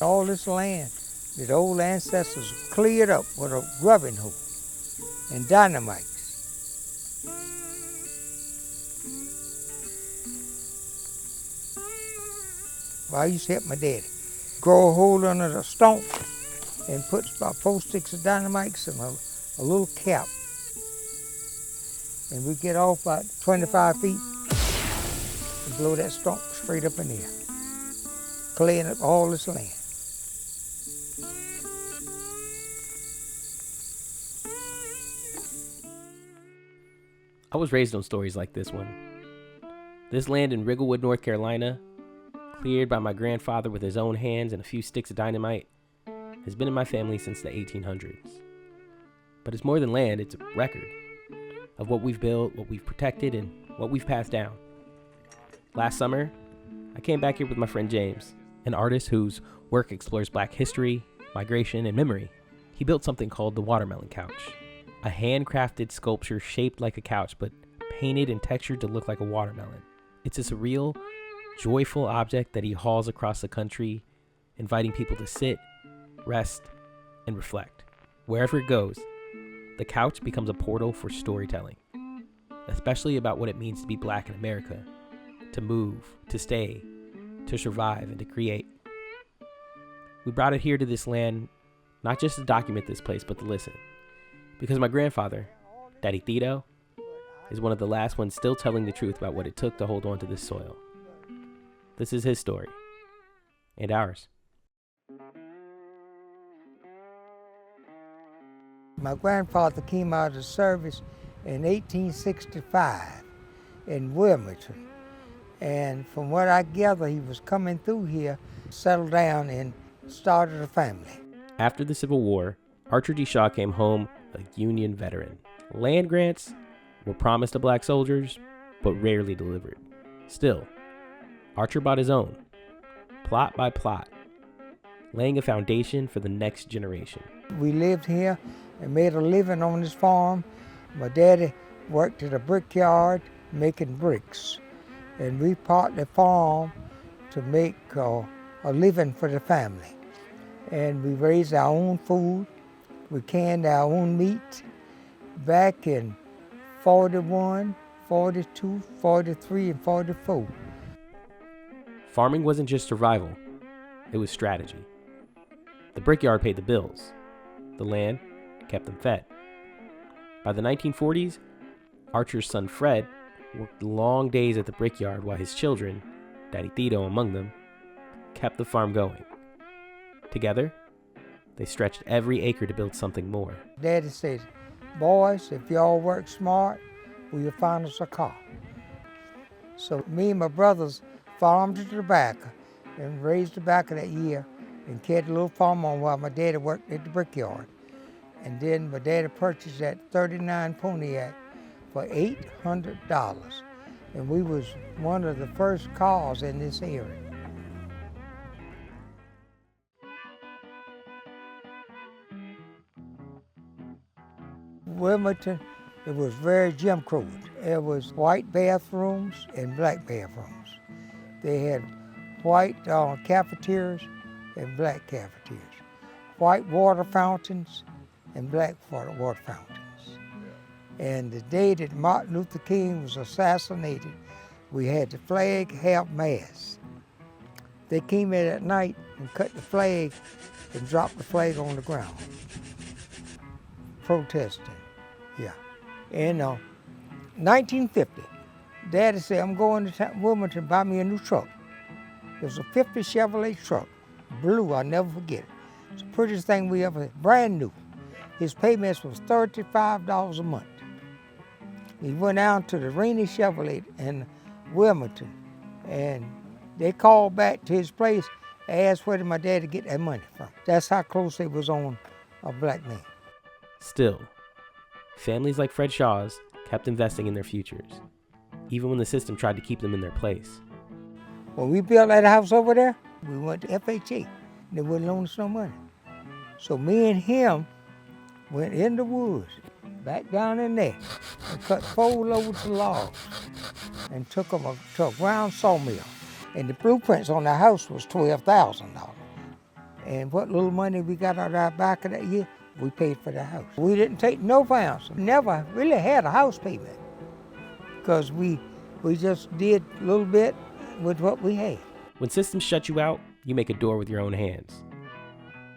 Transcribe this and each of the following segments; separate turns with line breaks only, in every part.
All this land that the old ancestors cleared up with a grubbing hoe and dynamite. I used to help my daddy grow a hole under the stump and put about 4 sticks of dynamite and a little cap. And we get off about 25 feet and blow that stump straight up in the air, clearing up all this land.
I was raised on stories like this one. This land in Rigglewood, North Carolina, cleared by my grandfather with his own hands and a few sticks of dynamite, has been in my family since the 1800s. But it's more than land, it's a record of what we've built, what we've protected, and what we've passed down. Last summer, I came back here with my friend James, an artist whose work explores Black history, migration, and memory. He built something called the Watermelon Couch, a handcrafted sculpture shaped like a couch but painted and textured to look like a watermelon. It's a surreal, joyful object that he hauls across the country, inviting people to sit, rest, and reflect. Wherever it goes, the couch becomes a portal for storytelling, especially about what it means to be Black in America, to move, to stay, to survive, and to create. We brought it here to this land, not just to document this place, but to listen. Because my grandfather, Daddy Tito, is one of the last ones still telling the truth about what it took to hold on to this soil. This is his story, and ours.
My grandfather came out of service in 1865 in Wilmington. And from what I gather, he was coming through here, settled down, and started a family.
After the Civil War, Archer D. Shaw came home a Union veteran. Land grants were promised to Black soldiers, but rarely delivered. Still, Archer bought his own, plot by plot, laying a foundation for the next generation.
We lived here and made a living on this farm. My daddy worked at a brickyard making bricks, and we bought the farm to make a living for the family. And we raised our own food. We canned our own meat. Back in 41, 42, 43, and 44.
Farming wasn't just survival, it was strategy. The brickyard paid the bills. The land kept them fed. By the 1940s, Archer's son Fred worked long days at the brickyard while his children, Daddy Tito among them, kept the farm going. Together, they stretched every acre to build something more.
Daddy said, boys, if y'all work smart, we'll find us a car. So me and my brothers farmed the tobacco and raised tobacco that year and carried a little farm on while my daddy worked at the brickyard. And then my daddy purchased that 39 Pontiac for $800. And we was one of the first cars in this area. Wilmington, it was very Jim Crow. There was white bathrooms and black bathrooms. They had white cafeterias and black cafeterias, white water fountains and black water fountains. And the day that Martin Luther King was assassinated, we had the flag half-mast. They came in at night and cut the flag and dropped the flag on the ground, protesting. Yeah. In 1950, Daddy said, I'm going to Wilmington to buy me a new truck. It was a 50 Chevrolet truck, blue, I'll never forget it. It's the prettiest thing we ever had, brand new. His payments was $35 a month. He went down to the Rainey Chevrolet in Wilmington, and they called back to his place and asked where did my daddy get that money from. That's how close they was on a black man.
Still, families like Fred Shaw's kept investing in their futures, even when the system tried to keep them in their place.
When we built that house over there, we went to FHA. They wouldn't loan us no money. So me and him went in the woods, back down in there, and cut 4 loads of logs and took them to a ground sawmill. And the blueprints on the house was $12,000. And what little money we got out of our back of that year, we paid for the house. We didn't take no finance. Never really had a house payment because we just did a little bit with what we had.
When systems shut you out, you make a door with your own hands.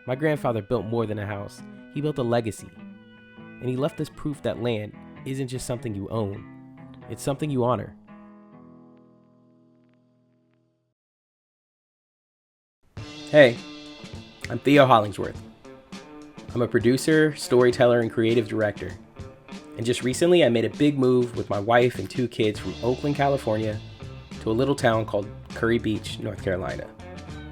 My grandfather built more than a house. He built a legacy. And he left us proof that land isn't just something you own. It's something you honor. Hey, I'm Theo Hollingsworth. I'm a producer, storyteller, and creative director. And just recently, I made a big move with my wife and 2 kids from Oakland, California, to a little town called Curry Beach, North Carolina.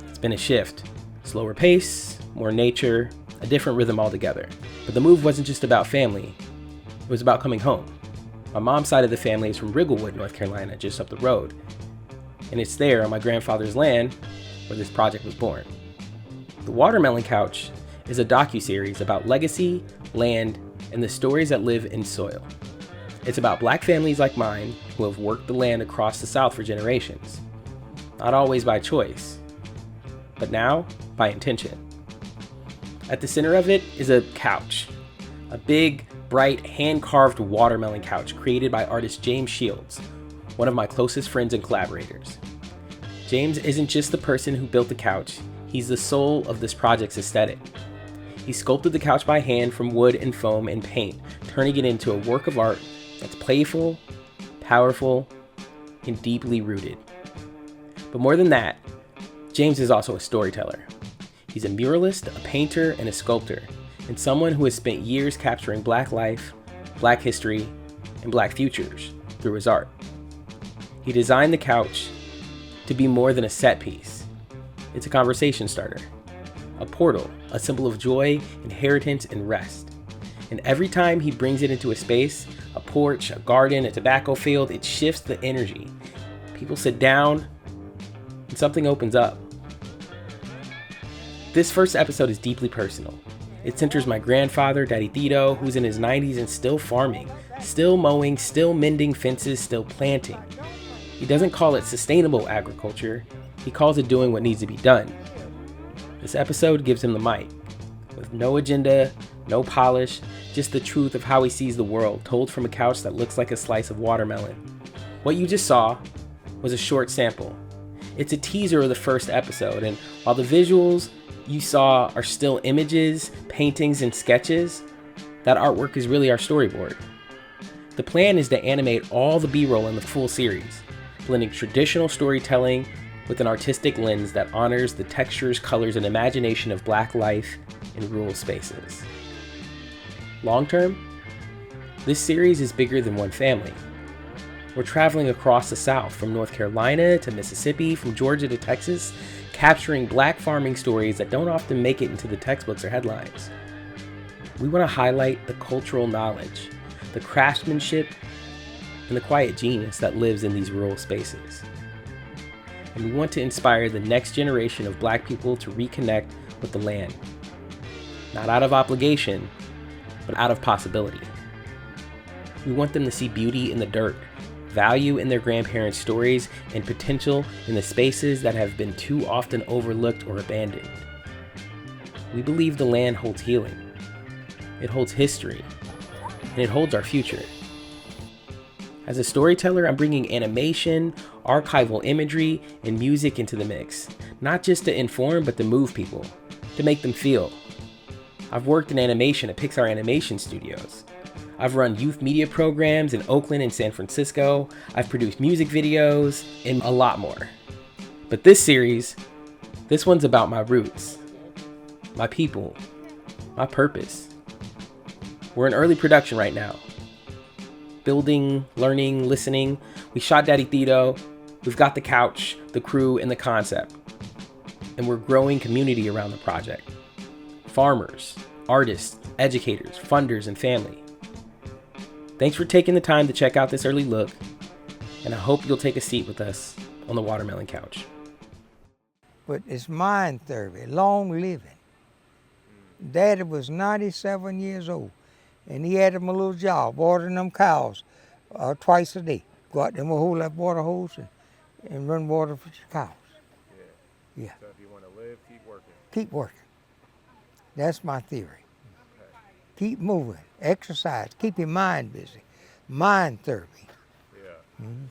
It's been a shift. Slower pace, more nature, a different rhythm altogether. But the move wasn't just about family. It was about coming home. My mom's side of the family is from Rigglewood, North Carolina, just up the road. And it's there on my grandfather's land where this project was born. The Watermelon Couch is a docuseries about legacy, land, and the stories that live in soil. It's about Black families like mine who have worked the land across the South for generations. Not always by choice, but now by intention. At the center of it is a couch, a big, bright, hand-carved watermelon couch created by artist James Shields, one of my closest friends and collaborators. James isn't just the person who built the couch, he's the soul of this project's aesthetic. He sculpted the couch by hand from wood and foam and paint, turning it into a work of art that's playful, powerful, and deeply rooted. But more than that, James is also a storyteller. He's a muralist, a painter, and a sculptor, and someone who has spent years capturing Black life, Black history, and Black futures through his art. He designed the couch to be more than a set piece. It's a conversation starter, a portal, a symbol of joy, inheritance, and rest. And every time he brings it into a space, a porch, a garden, a tobacco field, it shifts the energy. People sit down, and something opens up. This first episode is deeply personal. It centers my grandfather, Daddy Tito, who's in his 90s and still farming, still mowing, still mending fences, still planting. He doesn't call it sustainable agriculture, he calls it doing what needs to be done. This episode gives him the mic, with no agenda, no polish, just the truth of how he sees the world, told from a couch that looks like a slice of watermelon. What you just saw was a short sample. It's a teaser of the first episode, and while the visuals you saw are still images, paintings, and sketches, that artwork is really our storyboard. The plan is to animate all the B-roll in the full series, blending traditional storytelling with an artistic lens that honors the textures, colors, and imagination of Black life in rural spaces. Long term, this series is bigger than one family. We're traveling across the South, from North Carolina to Mississippi, from Georgia to Texas, capturing Black farming stories that don't often make it into the textbooks or headlines. We want to highlight the cultural knowledge, the craftsmanship, and the quiet genius that lives in these rural spaces. And we want to inspire the next generation of Black people to reconnect with the land. Not out of obligation, but out of possibility. We want them to see beauty in the dirt, value in their grandparents' stories, and potential in the spaces that have been too often overlooked or abandoned. We believe the land holds healing. It holds history, and it holds our future. As a storyteller, I'm bringing animation, archival imagery, and music into the mix, not just to inform, but to move people, to make them feel. I've worked in animation at Pixar Animation Studios. I've run youth media programs in Oakland and San Francisco. I've produced music videos, and a lot more. But this series, this one's about my roots, my people, my purpose. We're in early production right now. Building, learning, listening. We shot Daddy Tito. We've got the couch, the crew, and the concept. And we're growing community around the project. Farmers, artists, educators, funders, and family. Thanks for taking the time to check out this early look, and I hope you'll take a seat with us on the Watermelon Couch.
But it's mind therapy, long living. Daddy was 97 years old, and he had him a little job, watering them cows twice a day. Go out there and hold that water hose and run water for your cows.
Yeah.
Yeah.
So if you want to live, keep working.
Keep working. That's my theory. Keep moving, exercise, keep your mind busy. Mind therapy.
Yeah.
Mhm.